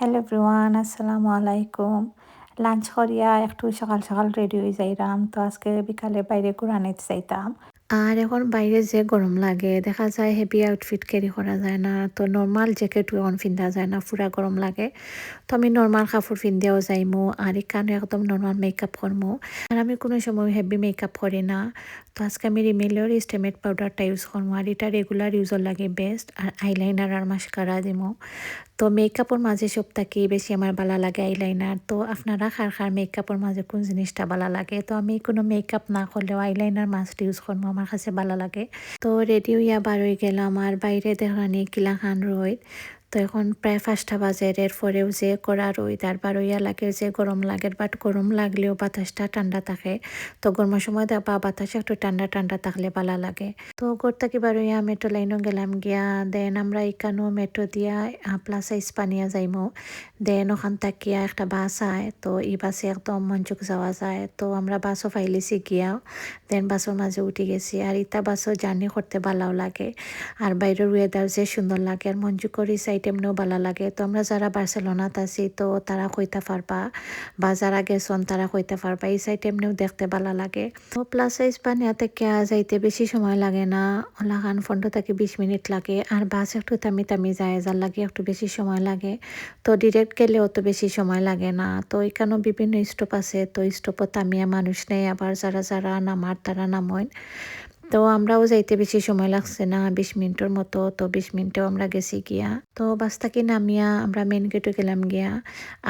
Hello everyone, আসসালামু আলাইকুম। Lunch করিয়া একটু সকাল সকাল রেডি হয়ে যাইরাম। তো আজকে বিকালে বাইরে ঘুরানিতে যাইতাম। আর এখন বাইরে যে গরম লাগে দেখা যায় হেভি আউটফিট ক্যারি করা যায় না, তো নর্মাল জ্যাকেট এখন পিন্ধা যায় না, পুরা গরম লাগে। তো আমি নর্মাল কাপড় পিন্ধিয়াও যাইমু আর এখানে একদম নর্মাল মেকআপ করমু। আর আমি কোনো সময় হেভি মেকআপ করি না। তো আজকে আমি রিমেলের স্টেমেট পাউডারটা ইউজ করবো আর এটা রেগুলার ইউজর লাগে বেস্ট। আর আইলাইনার আর মাস্কারা দিমু। তো মেকআপের মাঝে সবথেকে বেশি আমার ভালো লাগে আইলাইনার। তো আপনারা কার মেকআপের মাঝে কোন জিনিসটা ভালো লাগে? তো আমি কোনো মেকআপ না করলেও আইলাইনার মাস্ট ইউজ করবো, আমার কাছে ভালো লাগে। তো রেডি হইয়া বার হয়ে গেলাম আর বাইরে দেখানি কিলা খান রইদ। তো এখন প্রায় 5টা বাজে, এরপরেও যে করা রইদ আর বার হইয়া লাগে যে গরম লাগে, বাট গরম লাগলেও বাতাসটা ঠান্ডা থাকে। তো গরমের সময় দেখবা বাতাস একটু ঠান্ডা ঠান্ডা থাকলে ভালো লাগে। তো ঘর থেকে বার হইয়া মেট্রো লাইনও গেলাম গিয়া, দেন আমরা এখানেও মেট্রো দিয়া প্লাস ইস্পানিয়া যাইমো। দেন ওখান থাকিয়া একটা বাস আয়, তো এই বাসে একদম মঞ্চুক যাওয়া যায়। তো আমরা বাসও ফাইলিছি গিয়া, দেন বাসের মাঝে উঠে গেছি। আর ইতা বাসও জার্নি করতে ভালোও লাগে। আর বাইরের ওয়েদার যে সুন্দর লাগে আর মঞ্জুকর এই সাইড এমনিও ভালো লাগে। তো আমরা যারা বার্সেলোনাত আছি তো তারা কইতে পারবা, বা যারা গেছন তারা কইতে পারবা এই সাইড এমনিও দেখতে ভালো লাগে। তো প্লাস ইস্পানিয়া থেকে যাইতে বেশি সময় লাগে না, ওলাখান 15 থেকে 20 মিনিট লাগে। আর বাস একটু থামি থামি যায়, যার লাগে একটু বেশি সময় লাগে। তো ডিরেক্ট গেলেও তো বেশি সময় লাগে না। তো এখানেও বিভিন্ন স্টপ আছে, তো স্টপও থামিয়া মানুষ নেই, আবার যারা যারা নামার তারা নাময়। তো আমরাও যাইতে বেশি সময় লাগছে না, 20 মিনিটের মতো। তো 20 মিনিটেও আমরা গেছি গিয়া। তো বাস থেকে নামিয়া আমরা মেন গেটে গেলাম গিয়া।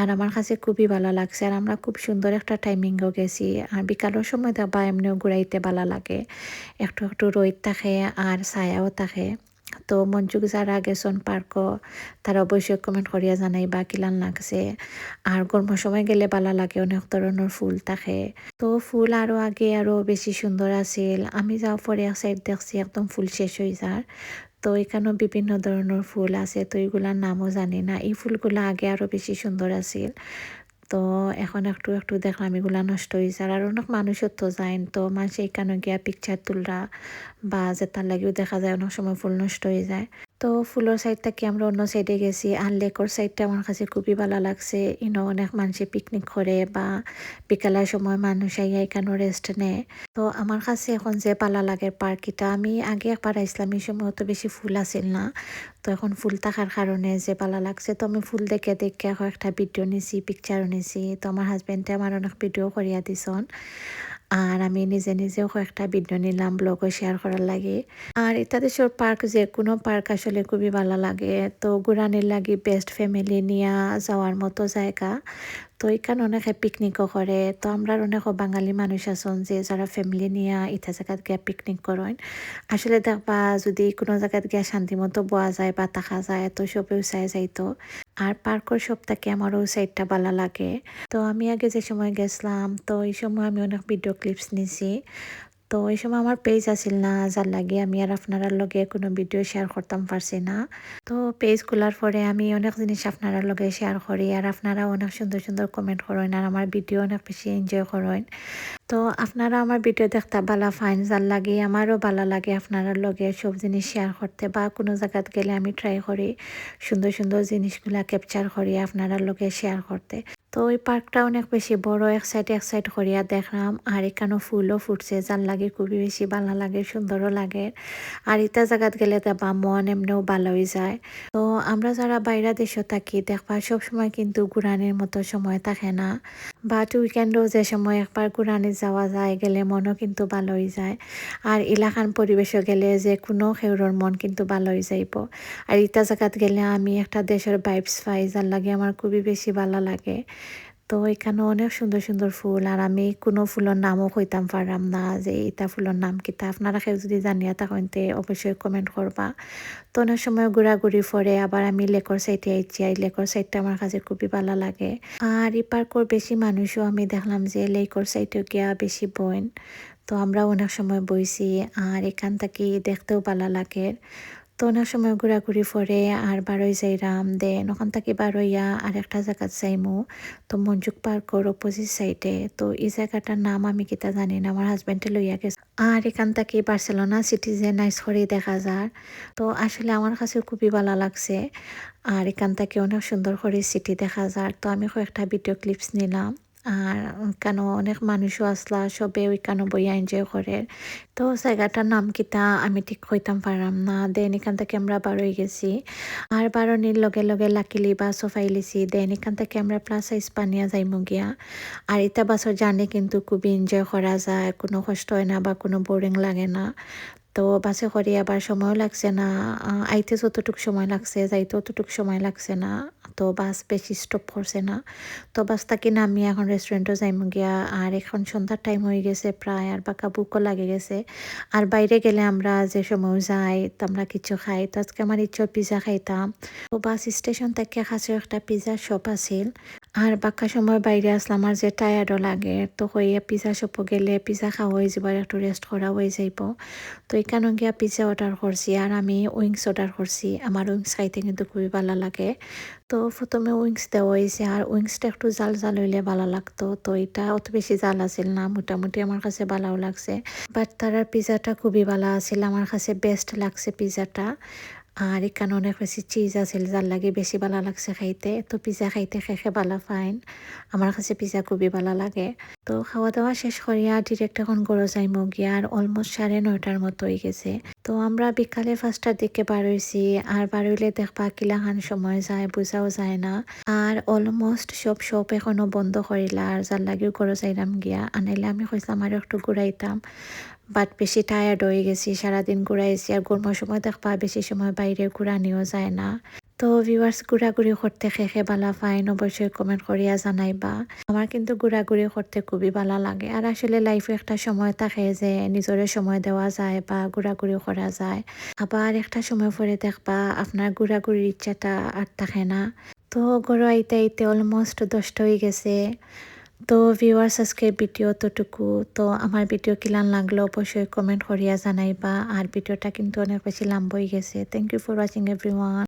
আর আমার কাছে খুবই ভালো লাগছে আর আমরা খুব সুন্দর একটা টাইমিংও গেছি। আর বিকালের সময় দেখবা এমনিও ঘুরাইতে ভালো লাগে, একটু একটু রোদ থাকে আর ছায়াও থাকে। তো মঞ্জুক যারা গেছন পার্কও তারা অবশ্যই কমেন্ট করিয়া জানাইবা কিলান লাগছে। আর গরমের সময় গেলে ভালো লাগে, অনেক ধরনের ফুল থাকে। তো ফুল আরো আগে আরো বেশি সুন্দর আছিল। আমি যাওয়ার পরে এক সাইড দেখছি একদম ফুল শেষ হয়ে যায়। তো এখানেও বিভিন্ন ধরনের ফুল আছে, তো এগুলার নামও জানি না। এই ফুলগুলো আগে আরো বেশি সুন্দর আছিল। তো এখন একটু একটু দেখলাম এগুলা নষ্ট হয়ে যায় আর অনেক মানুষের তো যায়, তো মানুষ এখানে গিয়া পিকচার তুলরা বা যে তার লাগেও দেখা যায় অনেক সময় ফুল নষ্ট হয়ে যায়। তো ফুলের সাইড থেকে আমরা অন্য সাইডে গেছি আর লেকের সাইডটা আমার কাছে খুবই ভালো লাগছে। ইনো অনেক মানুষে পিকনিক করে বা বিকালের সময় মানুষ আইয়া এখানে রেস্ট নেয়। তো আমার কাছে এখন যে ভালো লাগে পার্ক এটা, আমি আগে একবার আইসলাম এই সময় অত বেশি ফুল আসিল না। তো এখন ফুল থাকার কারণে যে ভালো লাগছে। তো আমি ফুল দেখে দেখে একটা ভিডিও নিছি, পিকচারও নিছি। তো আমার হাজবেন্ডে আমার অনেক ভিডিও করিয়া দিছন। আর আমি নিজে নিজেও কয়েকটা ভিডিও নিলাম ব্লগও শেয়ার করার লাগে। আর এটা দেশের পার্ক যে কোনো পার্ক আসলে খুবই ভালো লাগে। তো ঘুরানির লাগি বেস্ট ফ্যামিলি নিয়ে যাওয়ার মতো জায়গা। তো এখানে অনেকে পিকনিকও করে। তো আমরা অনেক বাঙালি মানুষ আছেন যে যারা ফ্যামিলি নিয়ে ইটা জায়গাত গিয়া পিকনিক করেন। আসলে দেখবা যদি কোনো জায়গাত গিয়া শান্তি মতো বোয়া যায় বা থাকা যায় তো সবেও চাই যাইতো। আর পার্কের সব থেকে আমারও সাইডটা ভালো লাগে। তো আমি আগে যে সময় গেছিলাম তো এই সময় আমি অনেক ভিডিও ক্লিপস নিছি। তো এই সময় আমার পেজ আসিল না, যার লাগে আমি আর আপনার লগে কোনো ভিডিও শেয়ার করতাম পারছি না। তো পেজ খোলার পরে আমি অনেক জিনিস আপনার লগে শেয়ার করি আর আপনারা অনেক সুন্দর সুন্দর কমেন্ট করেন আর আমার ভিডিও অনেক বেশি এনজয় করেন। তো আপনারা আমার ভিডিও দেখতে ভালো ফাইন, যার লাগে আমারও ভালো লাগে আপনার লগে সব জিনিস শেয়ার করতে বা কোনো জায়গাত গেলে আমি ট্রাই করি সুন্দর সুন্দর জিনিসগুলা ক্যাপচার করি আপনার লগে শেয়ার করতে। তো ওই পার্কটা অনেক বেশি বড়, এক সাইড করিয়া দেখলাম আর এখানেও ফুলও ফুটছে, যার লাগে খুবই বেশি ভালো লাগে, সুন্দরও লাগে। আর ইটা জায়গাত গেলে দেখবা মন এমনিও ভালো হয়ে যায়। তো আমরা যারা বাইরে দেশে থাকি দেখবা সব সময় কিন্তু ঘুরানির মতো সময় থাকে না, বাট উইকেন্ডও যে সময় একবার ঘুরানি যাওয়া যায় গেলে মনও কিন্তু ভালো হয়ে যায়। আর এলাকান পরিবেশও গেলে যে কোনো খেউরোর মন কিন্তু ভালো হয়ে যাইব। আর ইটা জায়গাত গেলে আমি একটা দেশের ভাইবস পাই, যার লাগে আমার খুবই বেশি ভালো লাগে। তো এখানে অনেক সুন্দর সুন্দর ফুল আর আমি কোনো ফুলের নামও কইতাম পারলাম না যে এটা ফুলের নাম কিতা। আপনারা কেউ যদি জানিয়া থাকেন তে অবশ্যই কমেন্ট করবা। তো অনেক সময় ঘোরাঘুরি পরে আবার আমি লেকর সাইডে আইছি, এই লেকর সাইডটা আমার কাছে খুবই ভালো লাগে। আর এই পার্কর বেশি মানুষও আমি দেখলাম যে লেকর সাইডে গিয়া বেশি বইন। তো আমরা অনেক সময় বইছি আর এখান থেকে দেখতেও ভালো লাগে। তো অনেক সময় ঘোরাঘুরি পরে আর বারোই যাইরাম দেন ওখান থেকে বারোইয়া আর একটা জায়গাত যাইমু। তো মঞ্জুক পার্কর অপোজিট সাইডে। তো এই জায়গাটার নাম আমি কিতা জানি না, আমার হাজব্যান্ডে লইয়া গেছে। আর এখান থেকে বার্সেলোনা সিটি যে নাইস করে দেখা যায়। তো আসলে আমার কাছে খুবই ভালো লাগছে। আর এখান থেকে অনেক সুন্দর করে সিটি দেখা যায়। তো আমি কয়েকটা ভিডিও ক্লিপস নিলাম। আর কেন অনেক মানুষও আসলা, সবে ওইখানে বইয়া এনজয় করে। তো জায়গাটার নাম কিতা আমি ঠিক কইতাম পারলাম না। দেন এখান থেকে আমরা বারোই গেছি। আর বারোনির লগে লগে লাকিলি বাসও ফাইলিছি। দেন এখান থেকে আমরা প্লাস সাইজ পানিয়া যাইমু গিয়া। আর ইতা বাসের জার্নি কিন্তু খুবই এনজয় করা যায়, কোনো কষ্ট হয় না বা কোনো বোরিং লাগে না। তো বাসে করে আবার সময়ও লাগছে না। আইতে যতটুকু সময় লাগছে যাইতে অতটুকু সময় লাগছে না। তো বাস বেশি স্টপ করছে না। তো বাস থাকি নামিয়ে এখন রেস্টুরেন্টও যাইমু গিয়া। আর এখন সন্ধ্যার টাইম হয়ে গেছে প্রায়, আর বাঁকা বুকও লাগে গেছে। আর বাইরে গেলে আমরা যে সময় যাই তো আমরা কিছু খাই। তো আজকে আমার ইচ্ছা পিজা খাইতাম। তো বাস স্টেশন থেকে কাছে একটা পিজা শপ আছিল। আর বাক্কা সময় বাইরে আসলাম, আর যে টায়ার্ডও লাগে তো হইয়া পিজা শপও গেলে পিজা খাওয়া হয়ে যাব, একটু রেস্ট করা হয়ে যাইব। তো এখানে গিয়া পিজা অর্ডার করছি আর আমি উইংস অর্ডার করছি। আমার উইংস খাইতে কিন্তু খুবই ভালো লাগে। তো প্রথমে উইংস দেওয়া হয়েছে আর উইংসটা একটু জাল জাল হইলে ভালো লাগতো। তো এটা অত বেশি জাল আছিল না, মোটামুটি আমার কাছে ভালোও লাগছে। বাট তার পিজাটা খুবই ভালো আছিল, আমার কাছে বেস্ট লাগছে পিজাটা। আর এখানে অনেক বেশি চিজ আছিল, যার লাগে বেশি ভালো লাগছে খাইতে। তো পিজা খাইতে খেয়ে ভালো ফাইন, আমার কাছে পিজা খুবই ভালো লাগে। তো খাওয়া দাওয়া শেষ করিয়া ডিরেক্ট এখন গড়ো যাইমু গিয়া। আর অলমোস্ট 9:30 মতো হয়ে গেছে। তো আমরা বিকালে 5টার দিকে বার হইছি। আর বার হইলে দেখবা কিলাখান সময় যায় বোঝাও যায় না। আর অলমোস্ট সব শপ এখনো বন্ধ করিলা, আর যার লাগেও গড়ো যাইলাম গিয়া। আনাইলে আমি কইলাম আর একটু ঘুরাইতাম, বাট বেশি টায়ার্ড হয়ে গেছি, সারাদিন ঘুরাইছি। আর গরমের সময় দেখবা বেশি সময় বাইরে ঘুরানিও যায় না। তো ভিউয়ার্স, ঘোরাঘুরি করতে খেয়ে ভালো পাইন অবশ্যই কমেন্ট করিয়া জানাইবা। আমার কিন্তু ঘোরাঘুরি করতে খুবই ভালো লাগে। আর আসলে লাইফে একটা সময় থাকে যে নিজরে সময় দেওয়া যায় বা ঘোরাঘুরি করা যায়। আবার একটা সময় পরে দেখবা আপনার ঘোরাঘুরির ইচ্ছাটা আর থাকে না। তো ঘরে আইতে আইতে অলমোস্ট 10টা হয়ে গেছে। তো ভিউয়ার্স, আজকের ভিডিও তোটুকু। তো আমার ভিডিও কিলান লাগলো অবশ্যই কমেন্ট করিয়া জানাইবা। আর ভিডিওটা কিন্তু অনেক বেশি লম্বা হয়ে গেছে। Thank you for watching everyone.